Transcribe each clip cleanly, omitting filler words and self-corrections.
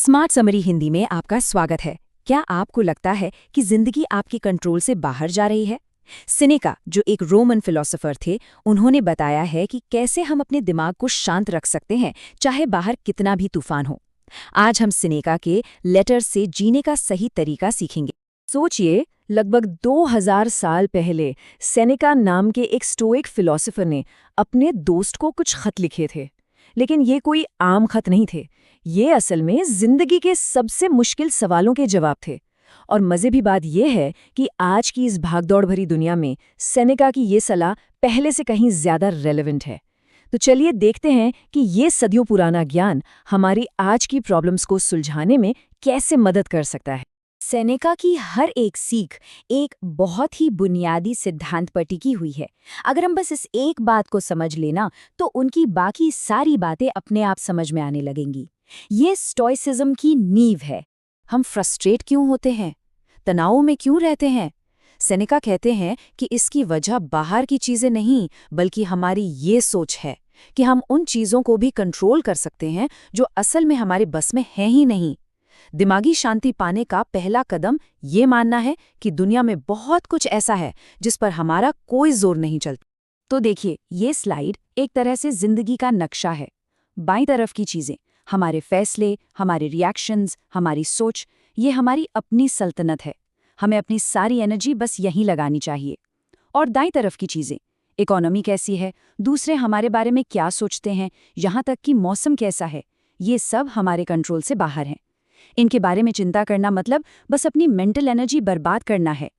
Smart summary Hindi में आपका स्वागत है। क्या आपको लगता है कि जिंदगी आपके कंट्रोल से बाहर जा रही है? सिनेका, जो एक रोमन फिलोसोफर थे, उन्होंने बताया है कि कैसे हम अपने दिमाग को शांत रख सकते हैं, चाहे बाहर कितना भी तूफान हो। आज हम सिनेका के लेटर से जीने का सही तरीका सीखेंगे। सोचिए, लगभग 2000 साल पहले सेनेका नाम के एक स्टोइक फिलोसोफर ने अपने दोस्त को कुछ खत लिखे थे। लेकिन ये कोई आम खत नहीं थे। ये असल में जिंदगी के सबसे मुश्किल सवालों के जवाब थे। और मजे की बात यह है कि आज की इस भागदौड़ भरी दुनिया में सेनेका की ये सलाह पहले से कहीं ज्यादा रेलेवेंट है। तो चलिए देखते हैं कि ये सदियों पुराना ज्ञान हमारी आज की प्रॉब्लम्स को सुलझाने में कैसे मदद कर सकता है। सेनेका की हर एक सीख एक बहुत ही बुनियादी सिद्धांत पर टिकी हुई है। अगर हम बस इस एक बात को समझ लेना तो उनकी बाकी सारी बातें अपने आप समझ में आने लगेंगी। ये स्टोइसिज्म की नींव है। हम फ्रस्ट्रेट क्यों होते हैं? तनाव में क्यों रहते हैं? सेनेका कहते हैं कि इसकी वजह बाहर की चीजें नहीं, बल्कि हमारी ये सोच है कि हम उन चीजों को भी कंट्रोल कर सकते हैं जो असल में हमारे बस में हैं ही नहीं। दिमागी शांति पाने का पहला कदम ये मानना है कि दुनिया में बहुत कुछ ऐसा है जिस पर हमारा कोई जोर नहीं चलता। तो देखिए, ये स्लाइड एक तरह से जिंदगी का नक्शा है। बाईं तरफ की चीजें, हमारे फैसले, हमारे रिएक्शंस, हमारी सोच, ये हमारी अपनी सल्तनत है। हमें अपनी सारी एनर्जी बस यहीं लगानी चाहिए। और दाईं तरफ की चीजें, इकोनॉमी कैसी है, दूसरे हमारे बारे में क्या सोचते हैं, यहाँ तक कि मौसम कैसा है, ये सब हमारे कंट्रोल से बाहर हैं। इनके बारे में चिंता करना मतलब बस अपनी मेंटल एनर्जी बर्बाद करना है।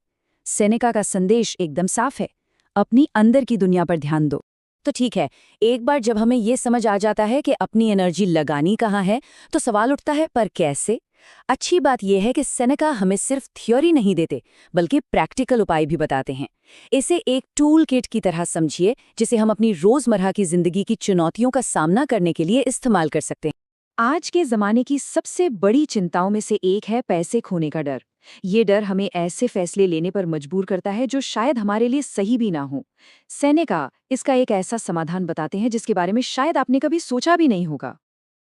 सेनेका का संदेश एकदम साफ है, अपनी अंदर की दुनिया पर ध्यान दो। तो ठीक है, एक बार जब हमें ये समझ आ जाता है कि अपनी एनर्जी लगानी कहाँ है, तो सवाल उठता है, पर कैसे? अच्छी बात यह है कि सेनेका हमें सिर्फ थ्योरी नहीं देते, बल्कि प्रैक्टिकल उपाय भी बताते हैं। इसे एक टूल किट की तरह समझिए, जिसे हम अपनी रोजमर्रा की जिंदगी की चुनौतियों का सामना करने के लिए इस्तेमाल कर सकते हैं। आज के जमाने की सबसे बड़ी चिंताओं में से एक है पैसे खोने का डर। ये डर हमें ऐसे फैसले लेने पर मजबूर करता है जो शायद हमारे लिए सही भी ना हो। सेनेका इसका एक ऐसा समाधान बताते हैं जिसके बारे में शायद आपने कभी सोचा भी नहीं होगा।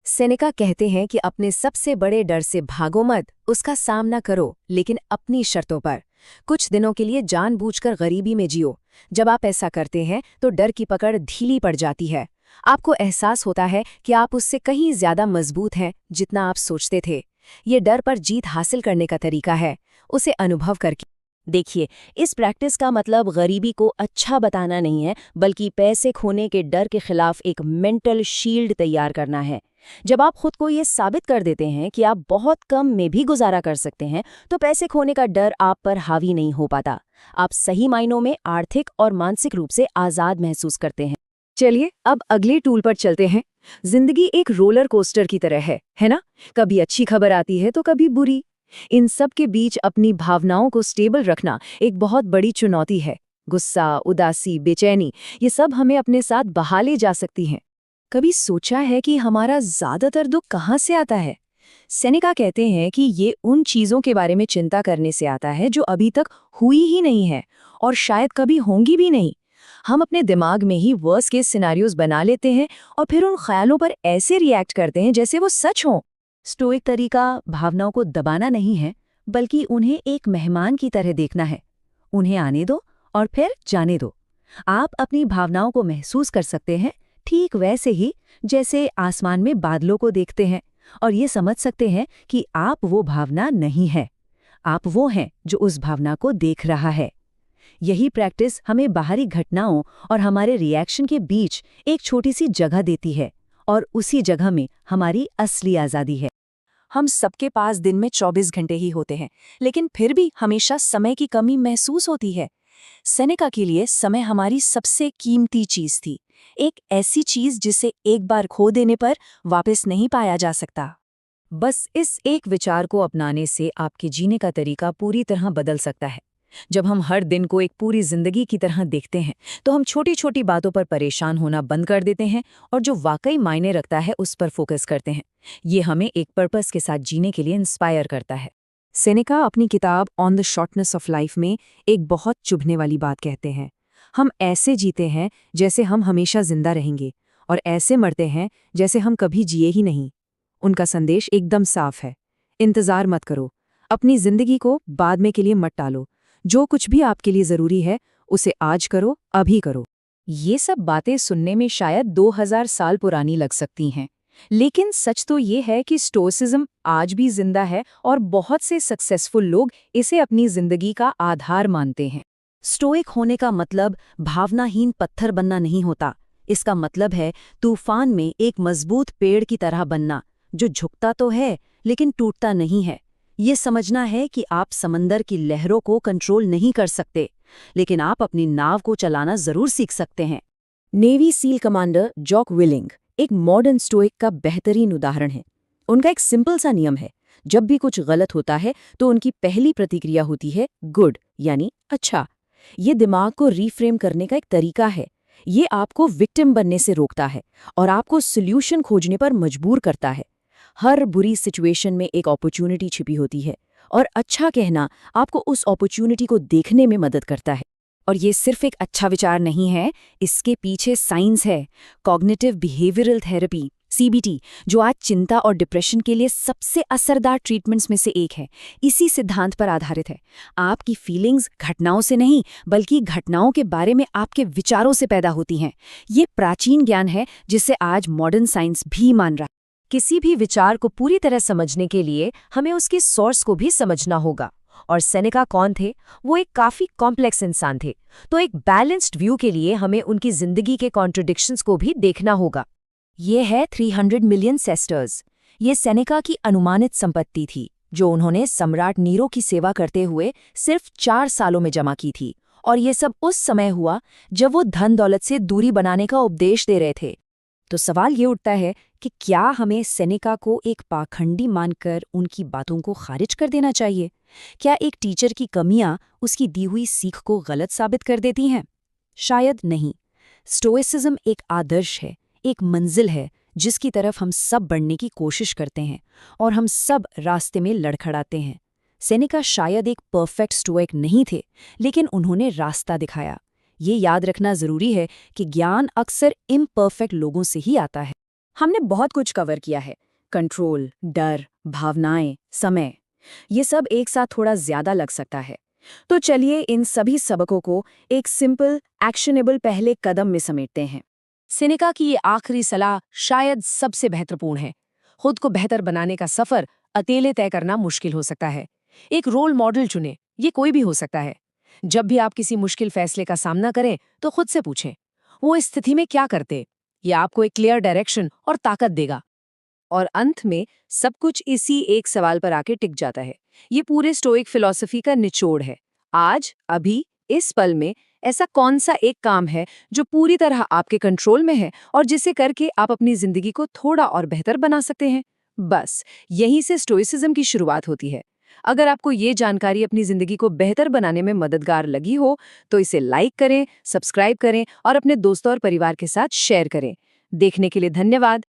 सेनेका कहते हैं कि अपने सबसे बड़े डर से भागो मत, उसका सामना करो, लेकिन अपनी शर्तों पर। कुछ दिनों के लिए जानबूझकर गरीबी में जियो। जब आप ऐसा करते हैं तो डर की पकड़ ढीली पड़ जाती है। आपको एहसास होता है कि आप उससे कहीं ज्यादा मजबूत हैं जितना आप सोचते थे। ये डर पर जीत हासिल करने का तरीका है, उसे अनुभव करके देखिए। इस प्रैक्टिस का मतलब गरीबी को अच्छा बताना नहीं है, बल्कि पैसे खोने के डर के खिलाफ एक मेंटल शील्ड तैयार करना है। जब आप खुद को ये साबित कर देते हैं कि आप बहुत कम में भी गुजारा कर सकते हैं, तो पैसे खोने का डर आप पर हावी नहीं हो पाता। आप सही मायनों में आर्थिक और मानसिक रूप से आज़ाद महसूस करते हैं। चलिए अब अगले टूल पर चलते हैं। जिंदगी एक रोलर कोस्टर की तरह है ना? कभी अच्छी खबर आती है तो कभी बुरी। इन सब के बीच अपनी भावनाओं को स्टेबल रखना एक बहुत बड़ी चुनौती है। गुस्सा, उदासी, बेचैनी, ये सब हमें अपने साथ बहा ले जा सकती हैं। कभी सोचा है कि हमारा ज्यादातर दुख कहाँ से आता है? सेनेका कहते हैं कि ये उन चीजों के बारे में चिंता करने से आता है जो अभी तक हुई ही नहीं है और शायद कभी होंगी भी नहीं। हम अपने दिमाग में ही वर्स्ट केस सिनेरियोज बना लेते हैं और फिर उन ख्यालों पर ऐसे रिएक्ट करते हैं जैसे वो सच हों। स्टोइक तरीका भावनाओं को दबाना नहीं है, बल्कि उन्हें एक मेहमान की तरह देखना है। उन्हें आने दो और फिर जाने दो। आप अपनी भावनाओं को महसूस कर सकते हैं, ठीक वैसे ही जैसे आसमान में बादलों को देखते हैं, और ये समझ सकते हैं कि आप वो भावना नहीं है, आप वो हैं जो उस भावना को देख रहा है। यही प्रैक्टिस हमें बाहरी घटनाओं और हमारे रिएक्शन के बीच एक छोटी सी जगह देती है, और उसी जगह में हमारी असली आज़ादी है। हम सबके पास दिन में 24 घंटे ही होते हैं, लेकिन फिर भी हमेशा समय की कमी महसूस होती है। सेनेका के लिए समय हमारी सबसे कीमती चीज थी, एक ऐसी चीज जिसे एक बार खो देने पर वापस नहीं पाया जा सकता। बस इस एक विचार को अपनाने से आपके जीने का तरीका पूरी तरह बदल सकता है। जब हम हर दिन को एक पूरी जिंदगी की तरह देखते हैं, तो हम छोटी छोटी बातों पर परेशान होना बंद कर देते हैं और जो वाकई मायने रखता है उस पर फोकस करते हैं। ये हमें एक पर्पस के साथ जीने के लिए इंस्पायर करता है। सेनेका अपनी किताब on the shortness of life में एक बहुत चुभने वाली बात कहते हैं। हम ऐसे जीते हैं जैसे हम हमेशा जिंदा रहेंगे, और ऐसे मरते हैं जैसे हम कभी जिए ही नहीं। उनका संदेश एकदम साफ है। इंतजार मत करो, अपनी जिंदगी को बाद में के लिए मत टालो। जो कुछ भी आपके लिए जरूरी है उसे आज करो, अभी करो। ये सब बातें सुनने में शायद 2000 साल पुरानी लग सकती हैं, लेकिन सच तो ये है कि स्टोइसिज्म आज भी जिंदा है और बहुत से सक्सेसफुल लोग इसे अपनी जिंदगी का आधार मानते हैं। स्टोइक होने का मतलब भावनाहीन पत्थर बनना नहीं होता। इसका मतलब है तूफान में एक मजबूत पेड़ की तरह बनना, जो झुकता तो है लेकिन टूटता नहीं है। ये समझना है कि आप समंदर की लहरों को कंट्रोल नहीं कर सकते, लेकिन आप अपनी नाव को चलाना जरूर सीख सकते हैं। Navy seal commander Jocko Willink एक मॉडर्न स्टोइक का बेहतरीन उदाहरण है। उनका एक सिंपल सा नियम है, जब भी कुछ गलत होता है तो उनकी पहली प्रतिक्रिया होती है गुड, यानी अच्छा। ये दिमाग को रीफ्रेम करने का एक तरीका है। ये आपको विक्टिम बनने से रोकता है और आपको सॉल्यूशन खोजने पर मजबूर करता है। हर बुरी सिचुएशन में एक अपॉर्चुनिटी छिपी होती है और अच्छा कहना आपको उस अपॉर्चुनिटी को देखने में मदद करता है। और ये सिर्फ एक अच्छा विचार नहीं है, इसके पीछे साइंस है। कॉग्निटिव बिहेवियरल थेरेपी CBT, जो आज चिंता और डिप्रेशन के लिए सबसे असरदार ट्रीटमेंट्स में से एक है, इसी सिद्धांत पर आधारित है। आपकी फीलिंग्स घटनाओं से नहीं, बल्कि घटनाओं के बारे में आपके विचारों से पैदा होती हैं। ये प्राचीन ज्ञान है जिसे आज मॉडर्न साइंस भी मान रहा है। किसी भी विचार को पूरी तरह समझने के लिए हमें उसके सोर्स को भी समझना होगा। और सेनेका कौन थे? वो एक काफी कॉम्प्लेक्स इंसान थे, तो एक बैलेंस्ड व्यू के लिए हमें उनकी जिंदगी के कॉन्ट्रडिक्शंस को भी देखना होगा। ये है 300 मिलियन सेस्टर्स। ये सेनेका की अनुमानित संपत्ति थी, जो उन्होंने सम्राट नीरो की सेवा करते हुए सिर्फ 4 सालों में जमा की थी। और ये सब उस समय हुआ जब वो धन दौलत से दूरी बनाने का उपदेश दे रहे थे। तो सवाल ये उठता है कि क्या हमें सेनेका को एक पाखंडी मानकर उनकी बातों को खारिज कर देना चाहिए? क्या एक टीचर की कमियां उसकी दी हुई सीख को गलत साबित कर देती हैं? शायद नहीं। स्टोइसिज्म एक आदर्श है, एक मंजिल है जिसकी तरफ हम सब बढ़ने की कोशिश करते हैं और हम सब रास्ते में लड़खड़ाते हैं। सेनेका शायद एक परफेक्ट स्टोइक नहीं थे, लेकिन उन्होंने रास्ता दिखाया। ये याद रखना जरूरी है कि ज्ञान अक्सर इम्परफेक्ट लोगों से ही आता है। हमने बहुत कुछ कवर किया है, कंट्रोल, डर, भावनाएं, समय। ये सब एक साथ थोड़ा ज्यादा लग सकता है। तो चलिए इन सभी सबकों को एक सिंपल, एक्शनेबल पहले कदम में समेटते हैं। सेनेका की ये आखिरी सलाह शायद सबसे महत्वपूर्ण है। खुद को बेहतर बनाने का सफर अकेले तय करना मुश्किल हो सकता है। एक रोल मॉडल चुनें, ये कोई भी हो सकता है। जब भी आप किसी मुश्किल फैसले का सामना करें तो खुद से पूछें, वो इस स्थिति में क्या करते? ये आपको एक क्लियर डायरेक्शन और ताकत देगा। और अंत में सब कुछ इसी एक सवाल पर आके टिक जाता है। ये पूरे स्टोइक फिलॉसफी का निचोड़ है। आज, अभी, इस पल में ऐसा कौन सा एक काम है जो पूरी तरह आपके कंट्रोल में है और जिसे करके आप अपनी जिंदगी को थोड़ा और बेहतर बना सकते हैं? बस यहीं से स्टोइसिज्म की शुरुआत होती है। अगर आपको ये जानकारी अपनी जिंदगी को बेहतर बनाने में मददगार लगी हो तो इसे लाइक करें, सब्सक्राइब करें और अपने दोस्तों और परिवार के साथ शेयर करें। देखने के लिए धन्यवाद।